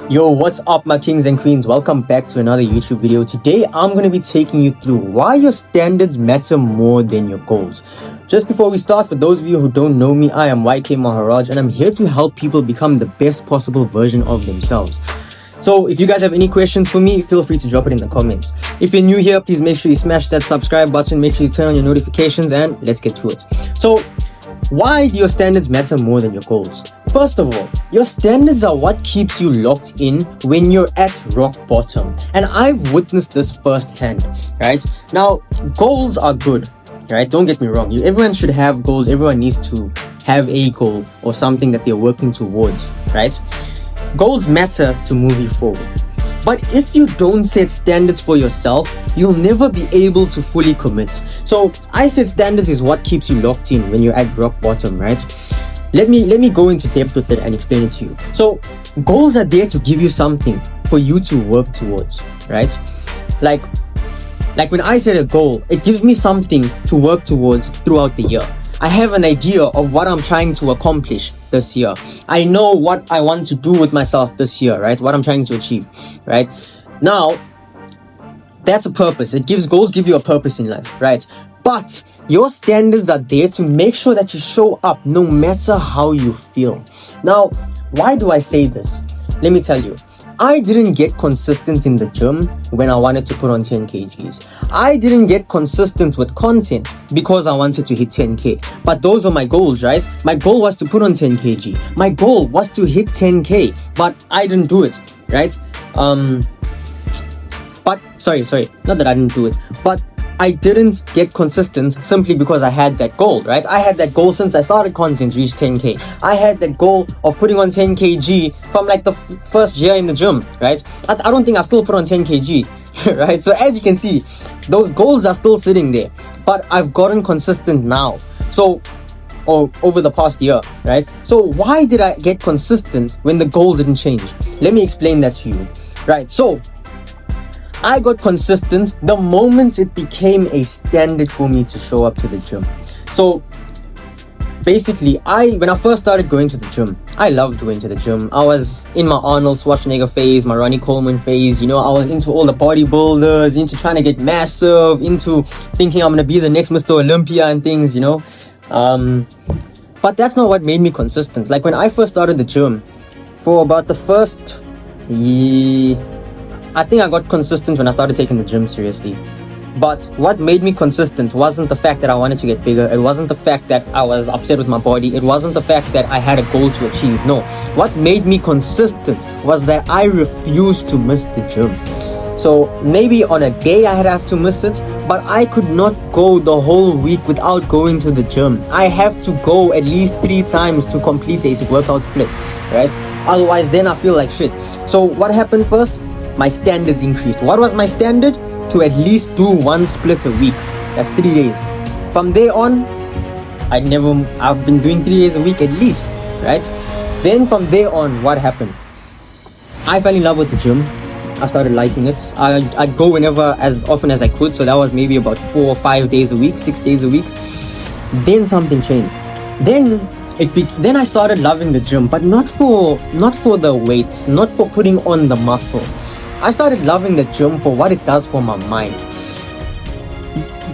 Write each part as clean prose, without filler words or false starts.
Yo, what's up my kings and queens? Welcome back to another YouTube video. Today I'm going to be taking you through why your standards matter more than your goals. Just before we start, for those of you who don't know me, I am YK Maharaj and I'm here to help people become the best possible version of themselves. So if you guys have any questions for me, feel free to drop it in the comments. If you're new here, please make sure you smash that subscribe button, make sure you turn on your notifications, and let's get to it. So why do your standards matter more than your goals? First of all, your standards are what keeps you locked in when you're at rock bottom. And I've witnessed this firsthand, right? Now, goals are good, right? Don't get me wrong. Everyone should have goals. Everyone needs to have a goal or something that they're working towards, right? Goals matter to move you forward. But if you don't set standards for yourself, you'll never be able to fully commit. So I said standards is what keeps you locked in when you're at rock bottom, right? Let me go into depth with it and explain it to you. So goals are there to give you something for you to work towards, right? Like when I set a goal, it gives me something to work towards throughout the year. I have an idea of what I'm trying to accomplish this year. I know what I want to do with myself this year, right? What I'm trying to achieve, right? Now, that's a purpose. Goals give you a purpose in life, right? But your standards are there to make sure that you show up no matter how you feel. Now, why do I say this? Let me tell you. I didn't get consistent in the gym when I wanted to put on 10 kgs. I didn't get consistent with content because I wanted to hit 10k. But those were my goals, right? My goal was to put on 10 kg. My goal was to hit 10k, but I didn't do it, right? But sorry, not that I didn't do it, but I didn't get consistent simply because I had that goal, right? I had that goal since I started content, reached 10k. I had that goal of putting on 10 kg from like the first year in the gym, right? I don't think I still put on 10 kg, right? So as you can see, those goals are still sitting there, but I've gotten consistent now. So, or over the past year, right? So why did I get consistent when the goal didn't change? Let me explain that to you, right? So I got consistent the moment it became a standard for me to show up to the gym. So basically, when I first started going to the gym, I loved going to the gym. I was in my Arnold Schwarzenegger phase, my Ronnie Coleman phase, I was into all the bodybuilders, into trying to get massive, into thinking I'm going to be the next Mr. Olympia and things, But that's not what made me consistent. Like when I first started the gym, for about the first I think I got consistent when I started taking the gym seriously. But what made me consistent wasn't the fact that I wanted to get bigger. It wasn't the fact that I was upset with my body. It wasn't the fact that I had a goal to achieve. No. What made me consistent was that I refused to miss the gym. So maybe on a day I'd have to miss it, but I could not go the whole week without going to the gym. I have to go at least 3 times to complete a workout split, right? Otherwise, then I feel like shit. So what happened first? My standards increased. What was my standard? To at least do 1 split a week. That's 3 days. From there on, I've been doing 3 days a week at least, right? Then from there on, what happened? I fell in love with the gym. I started liking it. I'd go whenever, as often as I could. So that was maybe about 4 or 5 days a week, 6 days a week. Then something changed. Then I started loving the gym, but not for the weights, not for putting on the muscle. I started loving the gym for what it does for my mind.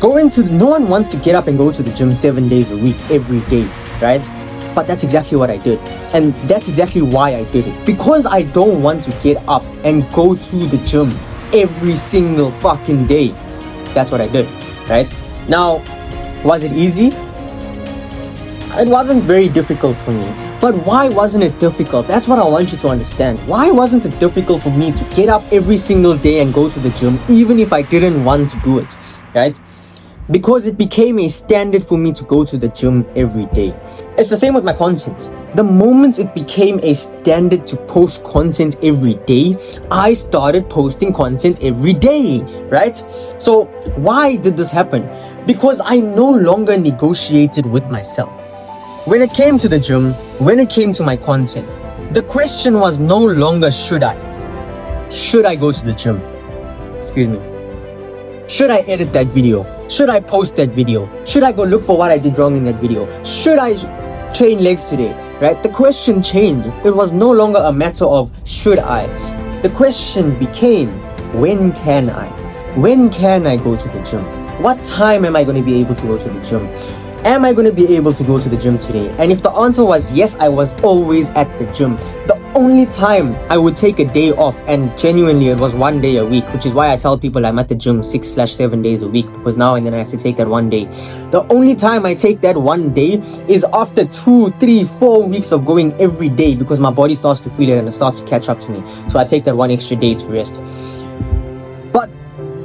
No one wants to get up and go to the gym 7 days a week, every day, right? But that's exactly what I did. And that's exactly why I did it. Because I don't want to get up and go to the gym every single fucking day. That's what I did, right? Now, was it easy? It wasn't very difficult for me. But why wasn't it difficult? That's what I want you to understand. Why wasn't it difficult for me to get up every single day and go to the gym, even if I didn't want to do it, right? Because it became a standard for me to go to the gym every day. It's the same with my content. The moment it became a standard to post content every day, I started posting content every day, right? So why did this happen? Because I no longer negotiated with myself. When it came to the gym, when it came to my content, the question was no longer should I go to the gym? Excuse me. Should I edit that video? Should I post that video? Should I go look for what I did wrong in that video? Should I train legs today? right? The question changed. It was no longer a matter of should I. The question became, when can I? When can I go to the gym? What time am I going to be able to go to the gym? Am I going to be able to go to the gym today? And if the answer was yes, I was always at the gym. The only time I would take a day off, and genuinely it was 1 day a week, which is why I tell people I'm at the gym 6/7 days a week, because now and then I have to take that 1 day. The only time I take that 1 day is after 2, 3, 4 weeks of going every day, because my body starts to feel it and it starts to catch up to me. So I take that 1 extra day to rest. But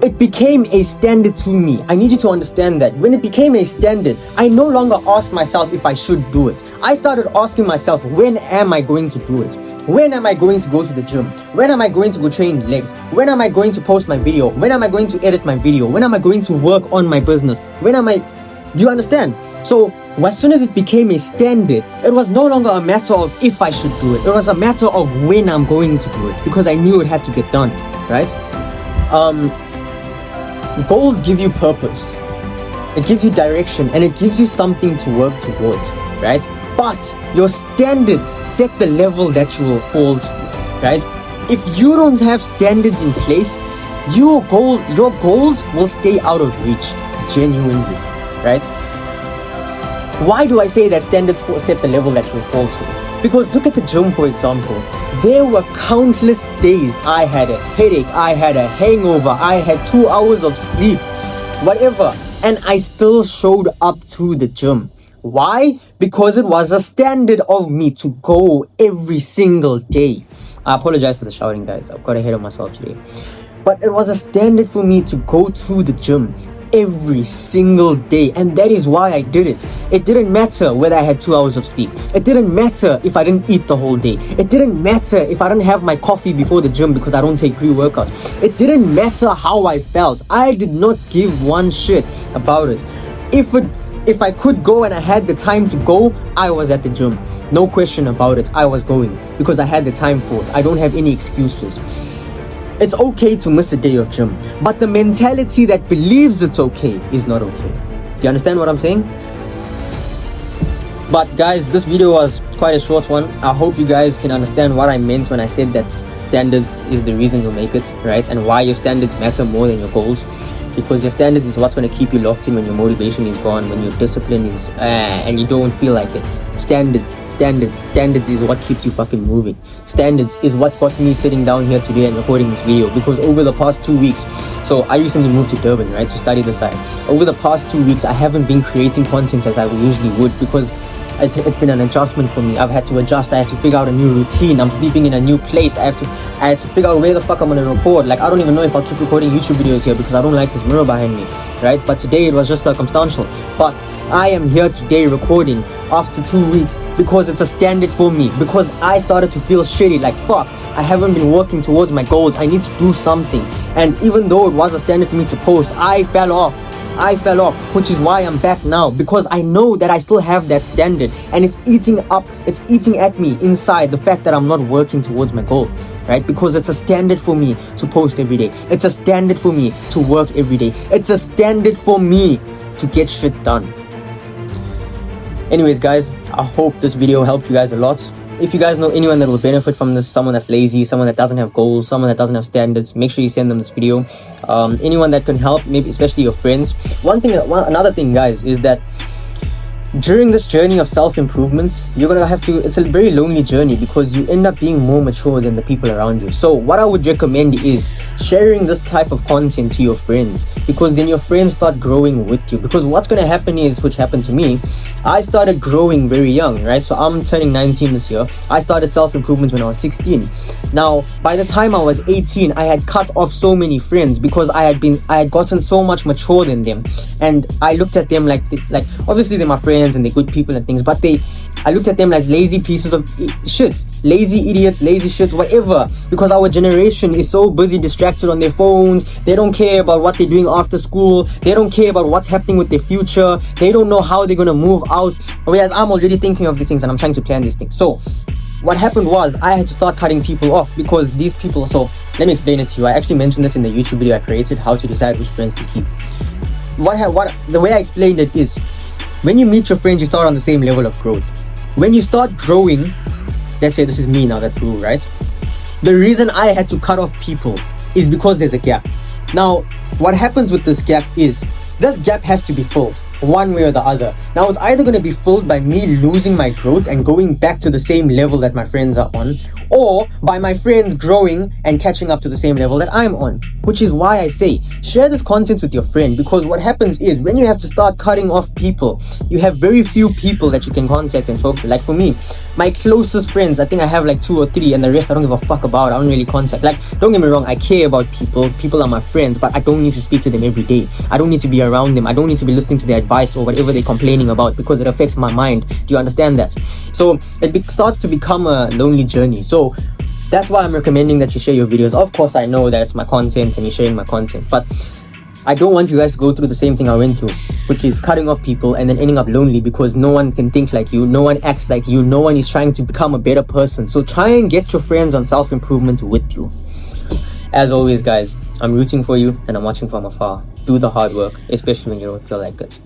it became a standard to me. I need you to understand that. When it became a standard, I no longer asked myself if I should do it. I started asking myself, when am I going to do it? When am I going to go to the gym? When am I going to go train legs? When am I going to post my video? When am I going to edit my video? When am I going to work on my business? Do you understand? So as soon as it became a standard, it was no longer a matter of if I should do it. It was a matter of when I'm going to do it, because I knew it had to get done, right? Goals give you purpose, it gives you direction, and it gives you something to work towards, right? But your standards set the level that you will fall to, right? If you don't have standards in place, your goals will stay out of reach, genuinely, right? Why do I say that standards set the level that you'll fall to? Because look at the gym, for example. There were countless days I had a headache, I had a hangover, I had 2 hours of sleep, whatever, and I still showed up to the gym. Why? Because it was a standard of me to go every single day. I apologize for the shouting, guys. I've got ahead of myself today. But it was a standard for me to go to the gym every single day, and that is why I did it. It didn't matter whether I had 2 hours of sleep. It didn't matter if I didn't eat the whole day. It didn't matter if I didn't have my coffee before the gym, because I don't take pre-workouts. It didn't matter how I felt. I did not give one shit about it. If I could go and I had the time to go, I was at the gym. No question about it. I was going because I had the time for it. I don't have any excuses. It's okay to miss a day of gym, but the mentality that believes it's okay is not okay. Do you understand what I'm saying? But guys, this video was quite a short one. I hope you guys can understand what I meant when I said that standards is the reason you make it, right? And why your standards matter more than your goals. Because your standards is what's going to keep you locked in when your motivation is gone, when your discipline is and you don't feel like it. Standards is what keeps you fucking moving. Standards is what got me sitting down here today and recording this video. Because over the past 2 weeks, so I recently moved to Durban, right, to study this side. Over the past 2 weeks, I haven't been creating content as I usually would, because it's been an adjustment for me. I've had to adjust. I had to figure out a new routine. I'm sleeping in a new place. I had to figure out where the fuck I'm gonna record. Like, I don't even know if I'll keep recording YouTube videos here because I don't like this mirror behind me, right? But today it was just circumstantial. But I am here today recording after 2 weeks because it's a standard for me. Because I started to feel shitty, like fuck, I haven't been working towards my goals. I need to do something. And even though it was a standard for me to post, I fell off, which is why I'm back now, because I know that I still have that standard and it's eating at me inside, the fact that I'm not working towards my goal, right? Because it's a standard for me to post every day. It's a standard for me to work every day. It's a standard for me to get shit done. Anyways, guys, I hope this video helped you guys a lot. If you guys know anyone that will benefit from this, someone that's lazy, someone that doesn't have goals, someone that doesn't have standards, make sure you send them this video. Anyone that can help, maybe especially your friends. Another thing, guys, is that during this journey of self-improvement, you're gonna have to, it's a very lonely journey because you end up being more mature than the people around you. So what I would recommend is sharing this type of content to your friends, because then your friends start growing with you. Because what's gonna happen is, which happened to me, I started growing very young, right? So I'm turning 19 this year. I started self-improvement when I was 16. Now, by the time I was 18, I had cut off so many friends because I had gotten so much mature than them. And I looked at them like obviously they're my friends and they're good people and things, but I looked at them as lazy pieces of shits, lazy idiots, lazy shits, whatever, because our generation is so busy distracted on their phones. They don't care about what they're doing after school. They don't care about what's happening with their future. They don't know how they're gonna move out, whereas I'm already thinking of these things and I'm trying to plan these things. So what happened was I had to start cutting people off because these people, so let me explain it to you. I actually mentioned this in the YouTube video I created, how to decide which friends to keep. The way I explained it is, when you meet your friends, you start on the same level of growth. when you start growing, let's say this is me now, that grew, right? The reason I had to cut off people is because there's a gap. Now, what happens with this gap is this gap has to be filled one way or the other. Now, it's either going to be filled by me losing my growth and going back to the same level that my friends are on, or by my friends growing and catching up to the same level that I'm on. Which is why I say, share this content with your friend, because what happens is when you have to start cutting off people, you have very few people that you can contact and talk to. Like for me, my closest friends, I think I have like 2 or 3, and the rest I don't give a fuck about. I don't really contact. Like, don't get me wrong, I care about people. People are my friends, but I don't need to speak to them every day. I don't need to be around them. I don't need to be listening to their advice or whatever they're complaining about, because it affects my mind. Do you understand that? So it starts to become a lonely journey. So that's why I'm recommending that you share your videos. Of course, I know that it's my content and you're sharing my content, but I don't want you guys to go through the same thing I went through, which is cutting off people and then ending up lonely because no one can think like you, no one acts like you, no one is trying to become a better person. So try and get your friends on self-improvement with you. As always, guys, I'm rooting for you and I'm watching from afar. Do the hard work, especially when you don't feel like it.